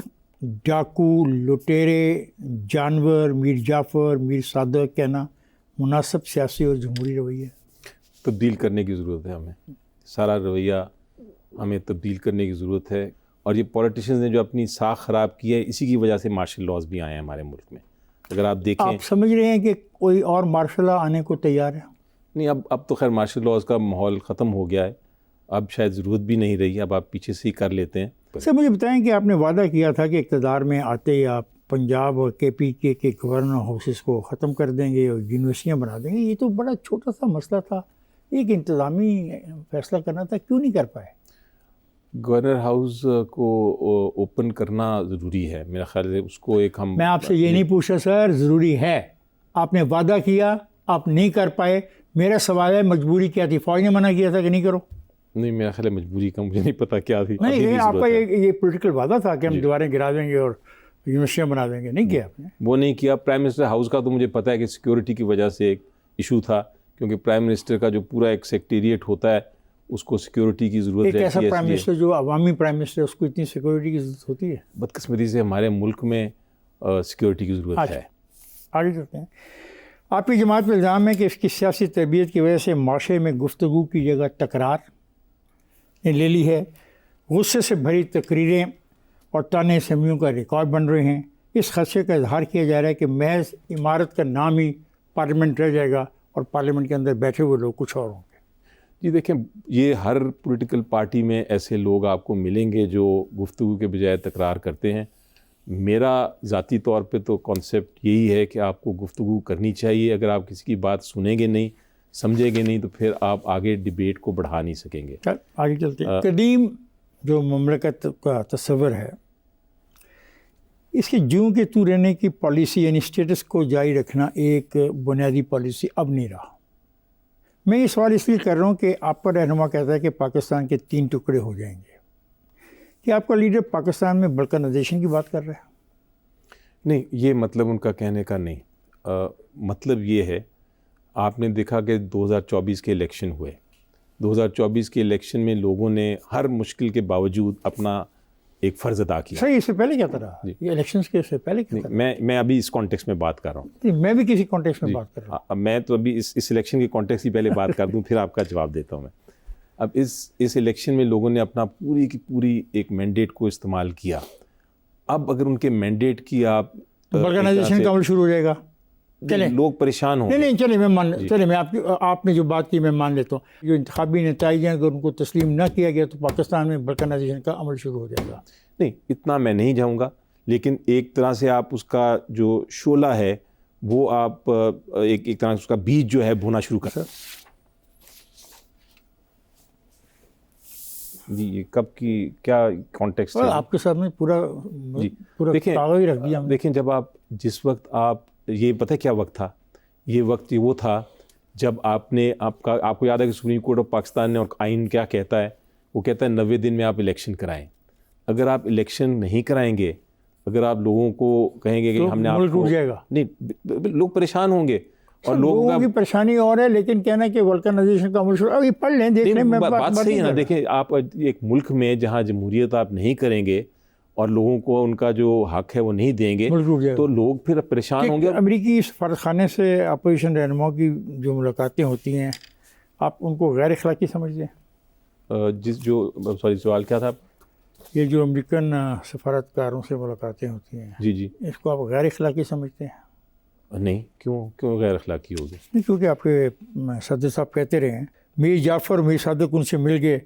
ڈاکو، لٹیرے، جانور، میر جعفر، میر صادق کہنا مناسب سیاسی اور جمہوری رویہ ہے؟ تبدیل کرنے کی ضرورت ہے، ہمیں سارا رویہ ہمیں تبدیل کرنے کی ضرورت ہے. اور یہ پولیٹیشینز نے جو اپنی ساکھ خراب کی ہے اسی کی وجہ سے مارشل لاز بھی آئے ہیں ہمارے ملک میں. اگر آپ دیکھیں, آپ سمجھ رہے ہیں کہ کوئی اور مارشل لا آنے کو تیار ہے؟ نہیں, اب تو خیر مارشل لاز کا ماحول ختم ہو گیا ہے, اب شاید ضرورت بھی نہیں رہی, اب آپ پیچھے سے ہی کر لیتے ہیں. سر مجھے بتائیں کہ آپ نے وعدہ کیا تھا کہ اقتدار میں آتے ہی آپ پنجاب اور KP کے گورنر ہاؤسز کو ختم کر دیں گے اور یونیورسٹیاں بنا دیں گے. یہ تو بڑا چھوٹا سا مسئلہ تھا, ایک انتظامی فیصلہ کرنا تھا, کیوں نہیں کر پائے؟ گورنر ہاؤس کو اوپن کرنا ضروری ہے میرا خیال ہے, اس کو ایک ہم, میں آپ سے یہ نہیں پوچھا سر, ضروری ہے. آپ نے وعدہ کیا, آپ نہیں کر پائے. میرا سوال ہے مجبوری کیا تھی؟ فوج نے منع کیا تھا کہ نہیں کرو؟ نہیں, میرا خیال ہے مجبوری کا مجھے نہیں پتا کیا تھی. نہیں, لیکن آپ کا یہ پولیٹیکل وعدہ تھا کہ ہم دیواریں گرا دیں گے اور یونیورسٹیاں بنا دیں گے, نہیں کیا آپ نے؟ وہ نہیں کیا. پرائم منسٹر ہاؤس کا تو مجھے پتا ہے کہ سیکیورٹی کی وجہ سے ایک ایشو تھا, کیونکہ پرائم منسٹر کا جو پورا ایک سیکریٹریٹ ہوتا ہے اس کو سیکیورٹی کی ضرورت رہتی ہے. ایک ایسا پرائم منسٹر جو عوامی پرائم منسٹر, اس کو اتنی سیکیورٹی کی ضرورت ہوتی ہے؟ بدقسمتی سے ہمارے ملک میں سیکیورٹی کی ضرورت ہے. آگے چلتے ہیں. آپ کی جماعت پہ الزام ہے کہ اس کی سیاسی تربیت کی وجہ سے معاشرے میں گفتگو کی جگہ تکرار نے لے لی ہے. غصے سے بھری تقریریں اور تانے اسمبلیوں کا ریکارڈ بن رہے ہیں. اس خدشے کا اظہار کیا جا رہا ہے کہ محض عمارت کا نام ہی پارلیمنٹ رہ جائے گا اور پارلیمنٹ کے اندر بیٹھے ہوئے لوگ کچھ اور ہوں گے. جی دیکھیں, یہ ہر پولیٹیکل پارٹی میں ایسے لوگ آپ کو ملیں گے جو گفتگو کے بجائے تکرار کرتے ہیں. میرا ذاتی طور پہ تو کانسیپٹ یہی ہے کہ آپ کو گفتگو کرنی چاہیے. اگر آپ کسی کی بات سنیں گے نہیں, سمجھیں گے نہیں, تو پھر آپ آگے ڈیبیٹ کو بڑھا نہیں سکیں گے. آگے چلتے ہیں. قدیم جو مملکت کا تصور ہے, اس کی جوں کے تو رہنے کی پالیسی یعنی اسٹیٹس کو جاری رکھنا ایک بنیادی پالیسی اب نہیں رہا. میں یہ سوال اس لیے کر رہا ہوں کہ آپ کا رہنما کہتا ہے کہ پاکستان کے 3 ٹکڑے ہو جائیں گے. کیا آپ کا لیڈر پاکستان میں بلکنائزیشن کی بات کر رہا ہے؟ نہیں, یہ مطلب ان کا کہنے کا نہیں. مطلب یہ ہے, آپ نے دیکھا کہ 2024 کے الیکشن ہوئے. 2024 کے الیکشن میں لوگوں نے ہر مشکل کے باوجود اپنا ایک فرض ادا کیا. صحیح, اس سے پہلے کیا تھا؟ یہ الیکشنز کے سے پہلے کیا تھا؟ میں ابھی اس کانٹیکس میں بات کر رہا ہوں. میں بھی کسی کانٹیکس میں بات کر رہا ہوں. میں تو ابھی اس الیکشن کی کانٹیکس کی پہلے بات کر دوں, پھر آپ کا جواب دیتا ہوں میں. اب اس الیکشن میں لوگوں نے اپنا پوری کی پوری ایک مینڈیٹ کو استعمال کیا. اب اگر ان کے مینڈیٹ کی آپ آرگنائزیشن کا عمل شروع ہو جائے گا, چلیں لوگ پریشان ہوں. نہیں چلیں میں آپ نے جو بات کی میں مان لیتا ہوں. جو انتخابی نتائج ہیں اگر ان کو تسلیم نہ کیا گیا تو پاکستان میں بلکنائزیشن کا عمل شروع ہو جائے گا. نہیں, اتنا میں نہیں جاؤں گا, لیکن ایک طرح سے آپ اس کا جو شعلہ ہے وہ آپ ایک طرح سے اس کا بیج جو ہے بونا شروع کر. جی, یہ کب کی کیا کانٹیکسٹ ہے آپ کے سامنے پورا کاغذ رکھ دیا. دیکھیں, جب آپ جس وقت آپ یہ پتہ کیا وقت تھا, یہ وقت وہ تھا جب آپ کو یاد ہے کہ سپریم کورٹ آف پاکستان نے, اور آئین کیا کہتا ہے, وہ کہتا ہے 90 دن میں آپ الیکشن کرائیں. اگر آپ الیکشن نہیں کرائیں گے, اگر آپ لوگوں کو کہیں گے کہ ہم نے آپ کو, ٹوٹ جائے گا. نہیں, لوگ پریشان ہوں گے. اور لوگوں کی پریشانی اور ہے, لیکن کہنا کہ ولکنائزیشن کا عمل شروع, ابھی پڑھ لیں دیکھ لیں. بات صحیح ہے نا. دیکھیں, آپ ایک ملک میں جہاں جمہوریت آپ نہیں کریں گے اور لوگوں کو ان کا جو حق ہے وہ نہیں دیں گے, تو لوگ پھر پریشان ہوں گے. امریکی سفارت خانے سے اپوزیشن رہنماؤں کی جو ملاقاتیں ہوتی ہیں, آپ ان کو غیر اخلاقی سمجھتے ہیں؟ سوری, سوال کیا تھا؟ یہ جو امریکن سفارتکاروں سے ملاقاتیں ہوتی ہیں, جی, اس کو آپ غیر اخلاقی سمجھتے ہیں؟ نہیں, کیوں غیر اخلاقی ہوگی؟ نہیں, کیونکہ آپ کے صدر صاحب کہتے رہے ہیں میر جعفر میر صادق ان سے مل گئے.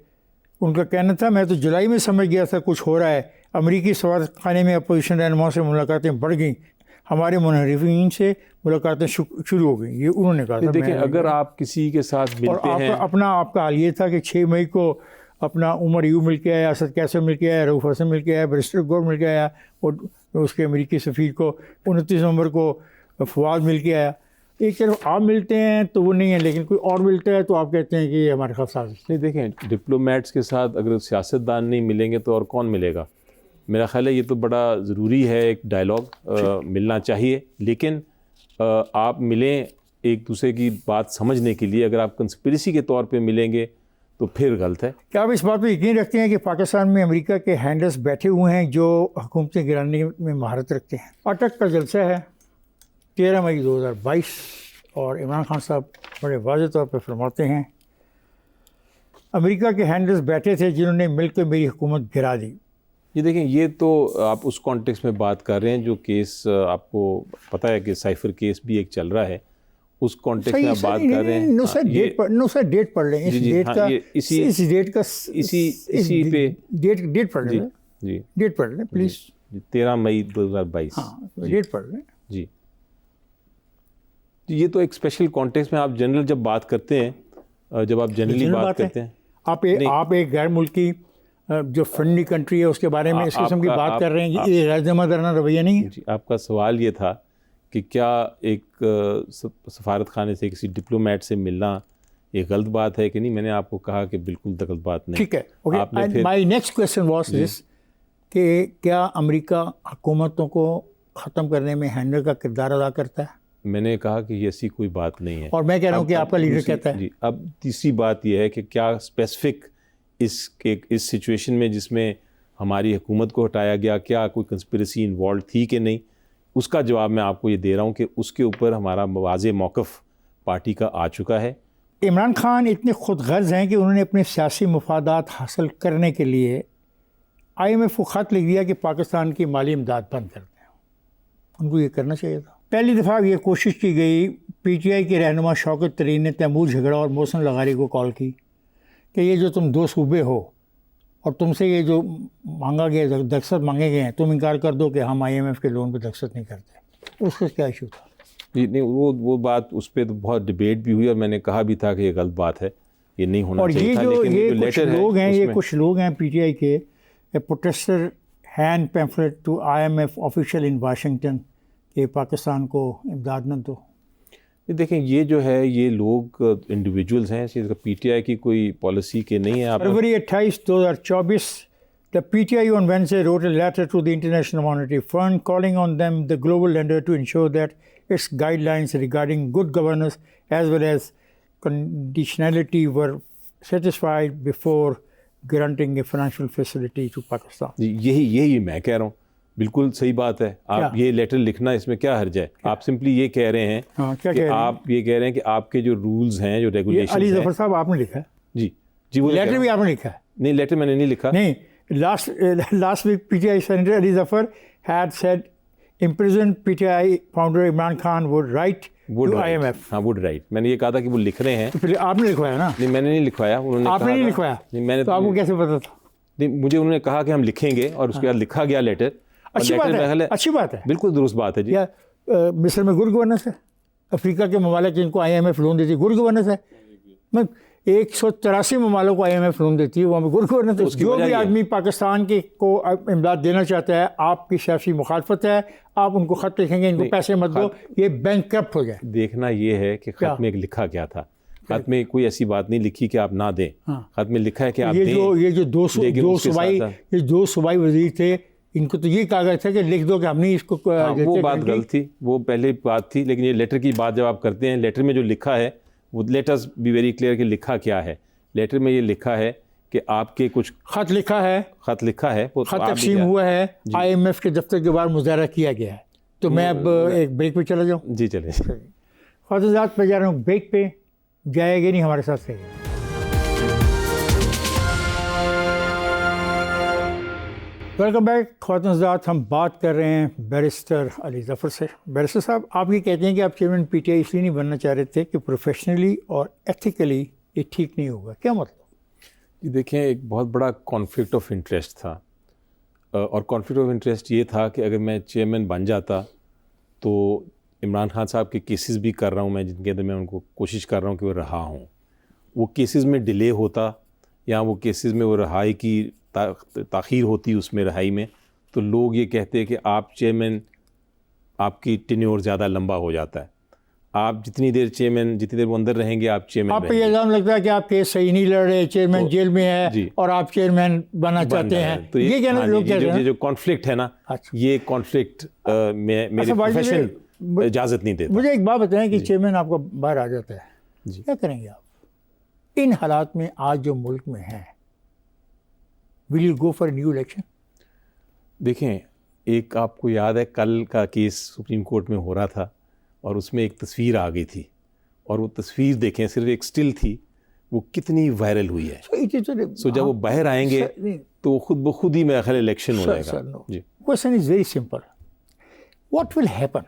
ان کا کہنا تھا میں تو جولائی میں سمجھ گیا تھا کچھ ہو رہا ہے. امریکی سفارت خانے میں اپوزیشن رہنماؤں سے ملاقاتیں بڑھ گئیں, ہمارے منحرفین سے ملاقاتیں شروع ہو گئیں. یہ انہوں نے کہا تھا. دیکھیں, اگر آپ کسی کے ساتھ ملتے ہیں, آپ کا حال یہ تھا کہ 6 مئی کو اپنا عمر یوں مل کے آیا, اسد کیسر مل کے آیا, رؤوف حسن مل کے آیا, بیرسٹر گور مل کے آیا, اور اس کے امریکی سفیر کو 29 نومبر کو فواد مل کے آیا. ایک طرف آپ ملتے ہیں تو وہ نہیں ہے, لیکن کوئی اور ملتا ہے تو آپ کہتے ہیں کہ یہ ہمارے خلاف سازش. نہیں, دیکھیں, ڈپلومیٹس کے ساتھ اگر سیاستدان نہیں ملیں گے تو اور کون ملے گا؟ میرا خیال ہے یہ تو بڑا ضروری ہے, ایک ڈائلاگ ملنا چاہیے, لیکن آپ ملیں ایک دوسرے کی بات سمجھنے کے لیے. اگر آپ کنسپریسی کے طور پہ ملیں گے تو پھر غلط ہے. کیا آپ اس بات پہ یقین رکھتے ہیں کہ پاکستان میں امریکہ کے ہینڈلز بیٹھے ہوئے ہیں جو حکومتیں گرانے میں مہارت رکھتے ہیں؟ اٹک کا جلسہ ہے 13 مئی 2022, اور عمران خان صاحب بڑے واضح طور پہ فرماتے ہیں امریکہ کے ہینڈلز بیٹھے تھے جنہوں نے مل کے میری حکومت گرا دی. یہ دیکھیں یہ تو آپ اس کانٹیکس میں بات کر رہے ہیں جو کیس آپ کو پتہ ہے کہ سائفر کیس بھی ایک چل رہا ہے, اس کانٹیکس میں آپ بات کر رہے ہیں. نو سر ڈیٹ پڑھ لیں, اس ڈیٹ کا اس ڈیٹ کا اسی پہ ڈیٹ پڑھ لیں. جی ڈیٹ پڑھ لیں پلیز. 13 مئی 2022. ہاں ڈیٹ پڑھ لیں. جی یہ تو ایک اسپیشل کانٹیکس میں آپ جنرل جب بات کرتے ہیں, جب آپ جنرلی بات کرتے ہیں, آپ ایک غیر ملکی جو فرینڈلی کنٹری ہے اس کے بارے میں اس قسم کی بات کر رہے ہیں, یہ غیر ذمہ دارانہ رویہ نہیں ہے. جی آپ کا سوال یہ تھا کہ کیا ایک سفارت خانے سے کسی ڈپلومیٹ سے ملنا یہ غلط بات ہے کہ نہیں. میں نے آپ کو کہا کہ بالکل غلط بات نہیں. ٹھیک ہے, my next question was this کہ کیا امریکہ حکومتوں کو ختم کرنے میں ہینڈل کا کردار ادا کرتا ہے؟ میں نے کہا کہ ایسی کوئی بات نہیں ہے, اور میں کہہ رہا ہوں کہ آپ کا لیڈر کہتا ہے. جی اب تیسری بات یہ ہے کہ کیا اسپیسیفک اس سچویشن میں جس میں ہماری حکومت کو ہٹایا گیا, کیا کوئی کنسپریسی انوالوڈ تھی کہ نہیں, اس کا جواب میں آپ کو یہ دے رہا ہوں کہ اس کے اوپر ہمارا واضح موقف پارٹی کا آ چکا ہے. عمران خان اتنے خود غرض ہیں کہ انہوں نے اپنے سیاسی مفادات حاصل کرنے کے لیے IMF کو خط لکھ دیا کہ پاکستان کی مالی امداد بند کر دیں. ان کو یہ کرنا چاہیے تھا. پہلی دفعہ یہ کوشش کی گئی, PTI کے رہنما شوکت ترین نے تیمور جھگڑا اور محسن لغاری کو کال کی کہ یہ جو تم 2 صوبے ہو اور تم سے یہ جو مانگا گیا دستخط مانگے گئے ہیں, تم انکار کر دو کہ ہم IMF کے لون پہ دستخط نہیں کرتے. اس کا کیا ایشو تھا؟ جی نہیں, وہ بات اس پہ تو بہت ڈبیٹ بھی ہوئی اور میں نے کہا بھی تھا کہ یہ غلط بات ہے, یہ نہیں ہونا چاہیے تھا. اور یہ کچھ لوگ ہیں PTI کے, protester hand pamphlet to IMF official in Washington کہ پاکستان کو امداد نہ دو. دیکھیں یہ جو ہے یہ لوگ انڈیویجولز ہیں, PTI کی کوئی پالیسی کے نہیں ہے. فروری 28, 2024 the PTI on Wednesday wrote a letter to the International Monetary Fund calling on them, the global lender, to ensure that its guidelines regarding good governance as well as conditionality were satisfied before granting a financial facility to Pakistan. یہی میں کہہ رہا ہوں, بالکل صحیح بات ہے. آپ یہ لیٹر لکھنا اس میں کیا حرج ہے؟ آپ سمپلی یہ کہہ رہے ہیں کہ آپ یہ کہہ رہے ہیں کہ آپ کے جو رولز ہیں, جو ریگولیشن. علی ظفر صاحب آپ نے لکھا ہے. جی وہ لیٹر بھی آپ نے لکھا ہے. نہیں لیٹر میں نے نہیں لکھا. نہیں, last week PTI Senator Ali Zafar had said imprisoned PTI founder Imran Khan would write to IMF. ہاں would write. میں نے یہ کہا تھا کہ وہ لکھ رہے ہیں. تو پھر آپ نے لکھوایا نا؟ نہیں میں نے نہیں لکھوایا. آپ نے نہیں لکھوایا؟ نہیں میں نے. تو آپ کو کیسے پتا تھا؟ نہیں مجھے انہوں نے کہا کہ ہم لکھیں گے اور اس کے بعد لکھا گیا لیٹر. اچھی بات ہے. بالکل درست بات ہے. جی مصر میں گڈ گورننس ہے. افریقہ کے ممالک جن کو IMF لون دیتی ہے گڈ گورننس ہے. 183 ممالک کو IMF لون دیتی ہے, وہاں پہ گڈ گورننس ہے. جو بھی آدمی پاکستان کے کو امداد دینا چاہتا ہے, آپ کی سیاسی مخالفت ہے, آپ ان کو خط لکھیں گے ان کو پیسے مت دو, یہ بینک کرپٹ ہو جائے. دیکھنا یہ ہے کہ خط میں لکھا کیا تھا. خط میں کوئی ایسی بات نہیں لکھی کہ آپ نہ دیں. خط میں لکھا ہے کہ آپ دیں. یہ جو دو صوبائی وزیر تھے, ان کو تو یہ کہا گیا تھا کہ لکھ دو کہ ہم نہیں اس کو. وہ بات غلط تھی, وہ پہلے بات تھی. لیکن یہ لیٹر کی بات جب آپ کرتے ہیں, لیٹر میں جو لکھا ہے وہ لیٹرز بی ویری کلیئر کہ لکھا کیا ہے. لیٹر میں یہ لکھا ہے کہ آپ کے کچھ خط لکھا ہے, خط تقسیم ہوا ہے, IMF کے دفتر کے باہر مظاہرہ کیا گیا ہے. تو میں اب ایک بریک پہ چلا جاؤں. جی چلیں. خواتین پہ جا رہا ہوں بریک پہ, جائے گا نہیں ہمارے ساتھ سے. Welcome back. خواتین حضرات, ہم بات کر رہے ہیں بیرسٹر علی ظفر سے. بیرسٹر صاحب, آپ یہ کہتے ہیں کہ آپ چیئرمین PTI اس لیے نہیں بننا چاہ رہے تھے کہ پروفیشنلی اور ایتھیکلی یہ ٹھیک نہیں ہوگا. کیا مطلب؟ جی دیکھیں, ایک بہت بڑا کانفلکٹ آف انٹرسٹ تھا, اور کانفلکٹ آف انٹرسٹ یہ تھا کہ اگر میں چیئرمین بن جاتا تو عمران خان صاحب کے کیسز بھی کر رہا ہوں میں, جن کے اندر میں ان کو کوشش کر رہا ہوں کہ وہ رہا ہوں, وہ کیسز میں ڈیلے ہوتا یا وہ کیسز میں وہ رہائی کی تاخیر ہوتی اس میں رہائی میں, تو لوگ یہ کہتے ہیں کہ آپ چیئرمین, آپ کی ٹینیور زیادہ لمبا ہو جاتا ہے. آپ جتنی دیر چیئرمین, جتنی دیر وہ اندر رہیں گے آپ چیئرمین. آپ پہ یہ الزام لگتا ہے کہ آپ کیس صحیح نہیں لڑ رہے, چیئرمین جیل میں ہے اور آپ چیئرمین بننا چاہتے ہیں. تو یہ کہنا لوگ کہتے ہیں. یہ جو کانفلکٹ ہے نا, یہ کانفلکٹ میرے پروفیشن اجازت نہیں دیتا. مجھے ایک بات بتائیں کہ چیئرمین آپ کا باہر آ جاتا ہے, کیا کریں گے آپ ان حالات میں آج جو ملک میں ہیں؟ Will you go for a new election? دیکھیں, ایک آپ کو یاد ہے کل کا کیس سپریم کورٹ میں ہو رہا تھا اور اس میں ایک تصویر آ گئی تھی, اور وہ تصویر دیکھیں صرف ایک سٹل تھی, وہ کتنی وائرل ہوئی ہے. سو جب وہ باہر آئیں گے تو خود بخود ہی میرا خیال الیکشن ہو جائے گا. no. جی Question is very simple. What will happen?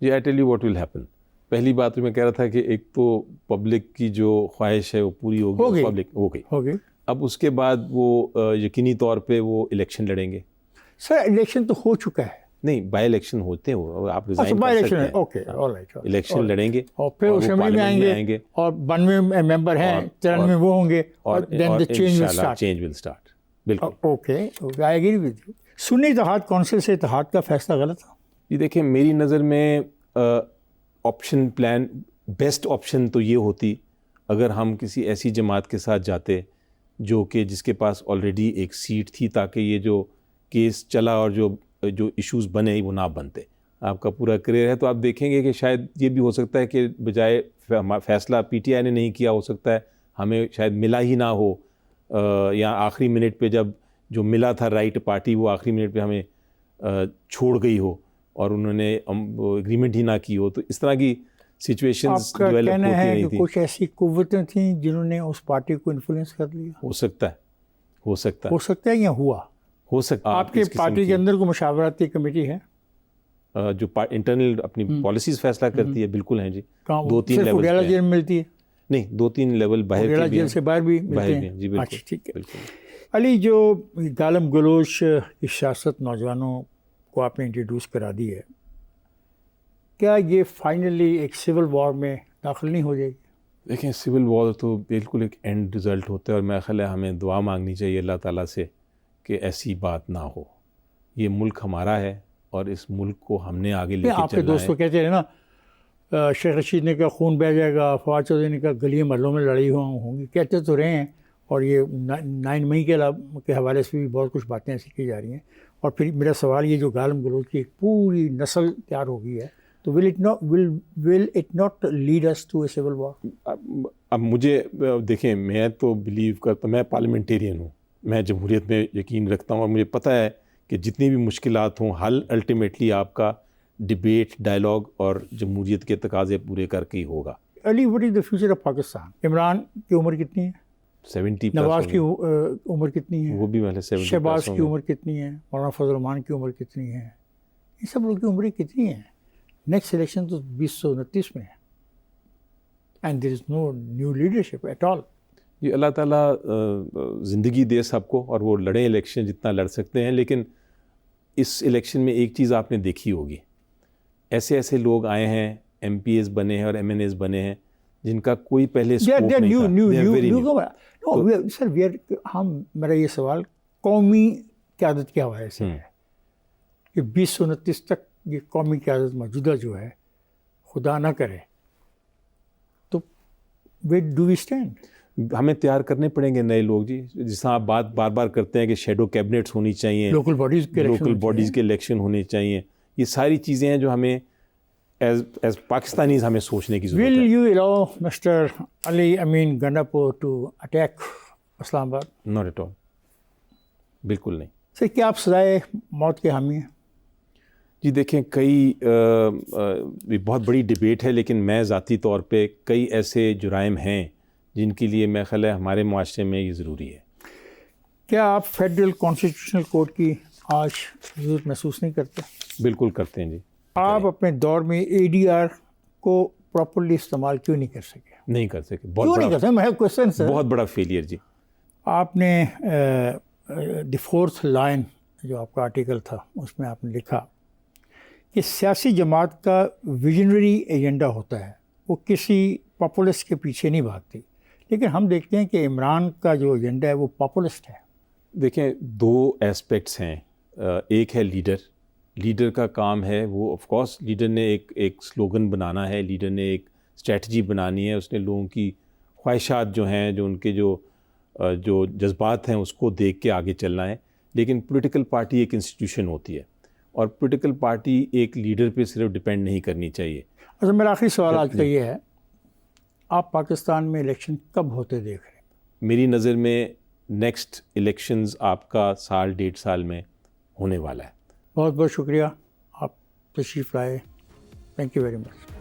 جی I tell you what will happen. پہلی بات تو میں کہہ رہا تھا کہ ایک تو پبلک کی جو خواہش ہے وہ پوری ہوگی, پبلک ہو گئی. اب اس کے بعد وہ یقینی طور پہ وہ الیکشن لڑیں گے. سر الیکشن تو ہو چکا ہے. نہیں, بائی الیکشن ہوتے ہیں, آپ ریزائن بائی کر سکتے الیکشن, ہیں. Okay, all right. الیکشن لڑیں گے اور پھر اسمبلی میں آئیں گے اور 92 ممبر ہیں, 93 وہ ہوں گے, اور then the change will start. بالکل okay, I agree with you. Sunni Ittehad council سے اتحاد کا فیصلہ غلط تھا. یہ دیکھیں, میری نظر میں آپشن پلان بیسٹ آپشن تو یہ ہوتی اگر ہم کسی ایسی جماعت کے ساتھ جاتے جو کہ جس کے پاس آلریڈی ایک سیٹ تھی, تاکہ یہ جو کیس چلا اور جو ایشوز بنے وہ نہ بنتے. آپ کا پورا کریئر ہے تو آپ دیکھیں گے کہ شاید یہ بھی ہو سکتا ہے کہ بجائے فیصلہ پی ٹی آئی نے نہیں کیا, ہو سکتا ہے ہمیں شاید ملا ہی نہ ہو, یا آخری منٹ پہ جب جو ملا تھا رائٹ پارٹی وہ آخری منٹ پہ ہمیں چھوڑ گئی ہو اور انہوں نے اگریمنٹ ہی نہ کی ہو. تو اس طرح کی سچویشنز ڈیولپ ہوتی نہیں تھی. کچھ ایسی قوتیں تھیں جنہوں نے اس پارٹی کو انفلوئنس کر لیا. ہو سکتا ہے یا ہو سکتا ہے. آپ کے پارٹی کے اندر کوئی مشاورتی کمیٹی ہے جو انٹرنل اپنی پالیسیز فیصلہ کرتی ہے؟ بالکل ہیں جی. 2-3 لیول وڈیرا جیل میں ملتی ہے؟ نہیں, 2-3 لیول باہر جیل سے باہر بھی ملتے ہیں. جی بالکل. ٹھیک ہے. علی, جو گالم گلوچ کی سیاست نوجوانوں کو آپ نے انٹروڈیوس کرا دی ہے, کیا یہ فائنلی ایک سول وار میں داخل نہیں ہو جائے گی؟ دیکھیں, سول وار تو بالکل ایک اینڈ رزلٹ ہوتا ہے, اور میرا خیال ہے ہمیں دعا مانگنی چاہیے اللہ تعالیٰ سے کہ ایسی بات نہ ہو. یہ ملک ہمارا ہے اور اس ملک کو ہم نے آگے لے کے چلنا ہے. آپ کے دوست تو کہتے ہیں نا, شیخ رشید نے کہا خون بہہ جائے گا, فواد چودھری نے کہا گلیوں محلوں میں لڑائی ہوں گی, کہتے تو رہے ہیں. اور یہ 9 مئی کے حوالے سے بھی بہت کچھ باتیں ایسی کی جا رہی ہیں. اور پھر میرا سوال یہ, جو گالم گلوچ کی ایک پوری نسل تیار ہو گئی ہے, تو will it not lead us to a civil war? اب مجھے دیکھیں, میں تو بلیو کرتا ہوں, میں پارلیمنٹیرین ہوں, میں جمہوریت میں یقین رکھتا ہوں, اور مجھے پتہ ہے کہ جتنی بھی مشکلات ہوں حل الٹیمیٹلی آپ کا ڈبیٹ, ڈائلاگ اور جمہوریت کے تقاضے پورے کر کے ہی ہوگا. علی, what is the future of Pakistan? Imran کی عمر کتنی ہے؟ 70. نواز کی عمر کتنی ہے؟ وہ بھی میں نے 70. شہباز کی عمر کتنی ہے؟ مولانا فضل الرحمان کی عمر کتنی ہے؟ یہ سب لوگ کی عمریں کتنی ہیں؟ نیکسٹ الیکشن تو 2029 میں ہے, and there is no new leadership at all. یہ اللہ تعالیٰ زندگی دے سب کو, اور وہ لڑیں الیکشن جتنا لڑ سکتے ہیں. لیکن اس الیکشن میں ایک چیز آپ نے دیکھی ہوگی, ایسے لوگ آئے ہیں, ایم پی ایز بنے ہیں اور ایم این ایز بنے ہیں, جن کا کوئی پہلے اسکوپ نہیں تھا. سر میرا یہ سوال قومی قیادت کے حوالے سے ہے کہ 2029 تک یہ قومی قیادت موجودہ جو ہے, خدا نہ کرے, تو where do we stand? ہمیں تیار کرنے پڑیں گے نئے لوگ جی. جس طرح آپ بار بار کرتے ہیں کہ شیڈو کیبنٹس ہونی چاہیے, لوکل باڈیز کے الیکشن ہونے چاہیے, یہ ساری چیزیں ہیں جو ہمیں ایز پاکستانیز ہمیں سوچنے کی ضرورت ہے. Will you allow Mr. Ali Amin Gandapur to attack اسلام آباد؟ Not at all. بالکل نہیں. سر, کیا آپ سزائے موت کے حامی ہیں؟ جی دیکھیں, کئی بہت بڑی ڈبیٹ ہے, لیکن میں ذاتی طور پہ کئی ایسے جرائم ہیں جن کے لیے میں خیال ہے ہمارے معاشرے میں یہ ضروری ہے. کیا آپ فیڈرل کانسٹیٹیوشنل کورٹ کی آج ضرورت محسوس نہیں کرتے؟ بالکل کرتے ہیں جی. آپ اپنے دور میں اے ڈی آر کو پراپرلی استعمال کیوں نہیں کر سکے؟ نہیں کر سکے. بہت بڑا فیلئر جی. آپ نے دی 4th لائن جو آپ کا آرٹیکل تھا اس میں آپ نے لکھا کہ سیاسی جماعت کا ویژنری ایجنڈا ہوتا ہے, وہ کسی پاپولسٹ کے پیچھے نہیں بھاگتی. لیکن ہم دیکھتے ہیں کہ عمران کا جو ایجنڈا ہے وہ پاپولسٹ ہے. دیکھیں, 2 ایسپیکٹس ہیں. ایک ہے لیڈر کا کام ہے, وہ آف کورس لیڈر نے ایک سلوگن بنانا ہے, لیڈر نے ایک اسٹریٹجی بنانی ہے, اس نے لوگوں کی خواہشات جو ہیں, جو ان کے جو جذبات ہیں اس کو دیکھ کے آگے چلنا ہے. لیکن پولیٹیکل پارٹی ایک انسٹیٹیوشن ہوتی ہے, اور پولیٹیکل پارٹی ایک لیڈر پہ صرف ڈپینڈ نہیں کرنی چاہیے. اچھا, میرا آخری سوال آج کا یہ ہے, آپ پاکستان میں الیکشن کب ہوتے دیکھ رہے ہیں؟ میری نظر میں نیکسٹ الیکشنز آپ کا 1.5 سال میں ہونے والا ہے. بہت بہت شکریہ, آپ تشریف لائے. Thank you very much.